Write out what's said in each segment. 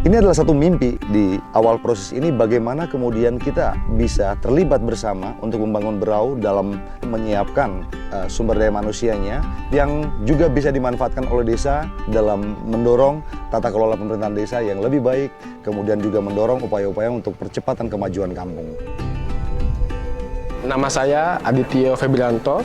Ini adalah satu mimpi di awal proses ini, bagaimana kemudian kita bisa terlibat bersama untuk membangun Berau dalam menyiapkan sumber daya manusianya yang juga bisa dimanfaatkan oleh desa dalam mendorong tata kelola pemerintahan desa yang lebih baik, kemudian juga mendorong upaya-upaya untuk percepatan kemajuan kampung. Nama saya Adityo Febrianto.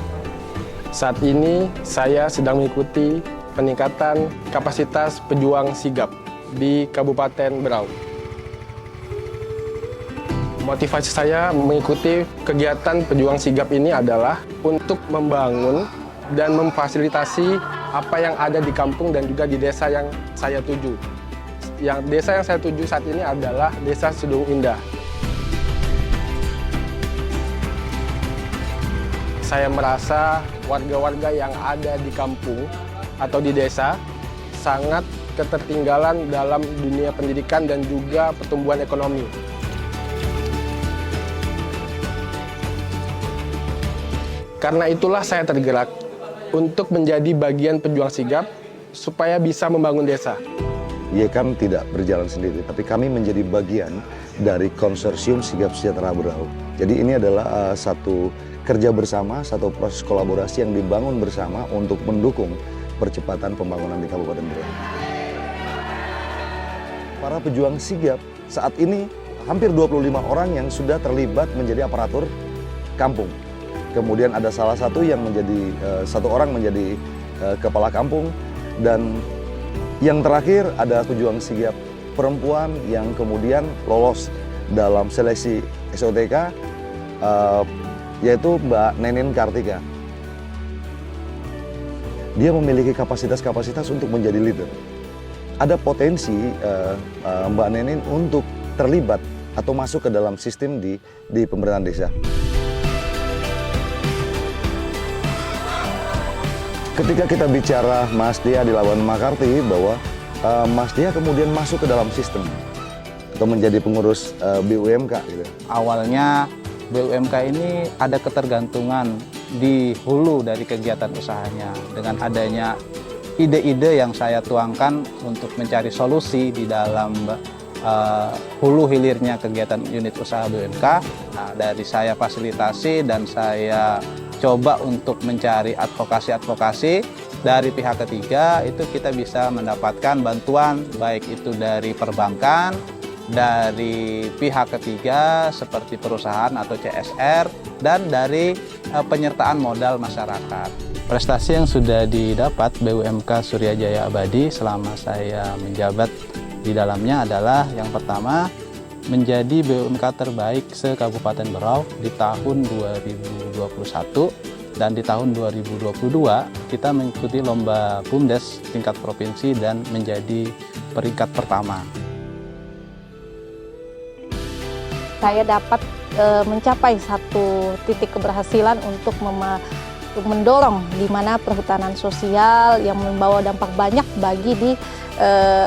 Saat ini saya sedang mengikuti peningkatan kapasitas pejuang sigap di Kabupaten Berau. Motivasi saya mengikuti kegiatan pejuang sigap ini adalah untuk membangun dan memfasilitasi apa yang ada di kampung dan juga di desa yang saya tuju. Desa yang saya tuju saat ini adalah Desa Sudung Indah. Saya merasa warga-warga yang ada di kampung atau di desa sangat ketertinggalan dalam dunia pendidikan dan juga pertumbuhan ekonomi. Karena itulah saya tergerak untuk menjadi bagian pejuang sigap supaya bisa membangun desa. YKAM tidak berjalan sendiri, tapi kami menjadi bagian dari konsorsium Sigap Sejahtera Berau. Jadi ini adalah satu kerja bersama, satu proses kolaborasi yang dibangun bersama untuk mendukung percepatan pembangunan di Kabupaten Berau. Para pejuang sigap saat ini hampir 25 orang yang sudah terlibat menjadi aparatur kampung. Kemudian ada salah satu yang menjadi satu orang menjadi kepala kampung, dan yang terakhir ada pejuang sigap perempuan yang kemudian lolos dalam seleksi SOTK, yaitu Mbak Nenin Kartika. Dia memiliki kapasitas-kapasitas untuk menjadi leader. Ada potensi Mbak Nenin untuk terlibat atau masuk ke dalam sistem di pemerintahan desa. Ketika kita bicara Mas Dia di Labuan Makarti, bahwa Mas Dia kemudian masuk ke dalam sistem atau menjadi pengurus BUMK. Gitu. Awalnya BUMK ini ada ketergantungan di hulu dari kegiatan usahanya. Dengan adanya ide-ide yang saya tuangkan untuk mencari solusi di dalam hulu hilirnya kegiatan unit usaha BUMK. Nah, dari saya fasilitasi dan saya coba untuk mencari advokasi-advokasi dari pihak ketiga, itu kita bisa mendapatkan bantuan baik itu dari perbankan, dari pihak ketiga seperti perusahaan atau CSR, dan dari penyertaan modal masyarakat. Prestasi yang sudah didapat BUMK Surya Jaya Abadi selama saya menjabat di dalamnya adalah yang pertama, menjadi BUMK terbaik se-Kabupaten Berau di tahun 2021, dan di tahun 2022 kita mengikuti lomba BUMDes tingkat provinsi dan menjadi peringkat pertama. Saya dapat mencapai satu titik keberhasilan untuk mendorong di mana perhutanan sosial yang membawa dampak banyak bagi di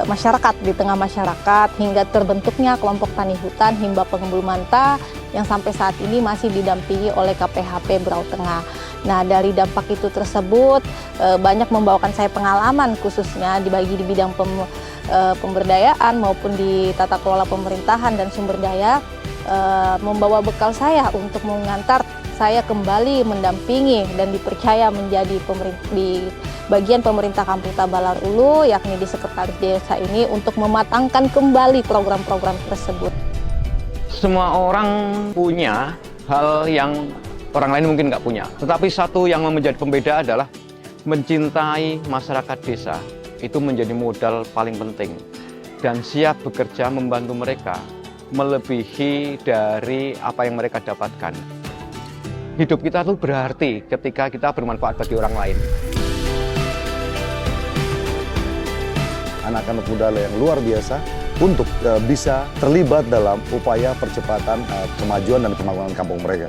masyarakat, di tengah masyarakat, hingga terbentuknya kelompok tani hutan Himba Pengembul Manta yang sampai saat ini masih didampingi oleh KPHP Berau Tengah. Nah, dari dampak itu tersebut banyak membawakan saya pengalaman, khususnya di bidang pemberdayaan maupun di tata kelola pemerintahan dan sumber daya, membawa bekal saya untuk mengantar saya kembali mendampingi dan dipercaya menjadi di bagian pemerintah Kampung Tabalar Ulu, yakni di Sekretaris Desa ini, untuk mematangkan kembali program-program tersebut. Semua orang punya hal yang orang lain mungkin nggak punya. Tetapi satu yang menjadi pembeda adalah mencintai masyarakat desa. Itu menjadi modal paling penting. Dan siap bekerja membantu mereka melebihi dari apa yang mereka dapatkan. Hidup kita tuh berarti ketika kita bermanfaat bagi orang lain. Anak-anak muda yang luar biasa untuk bisa terlibat dalam upaya percepatan kemajuan dan pembangunan kampung mereka.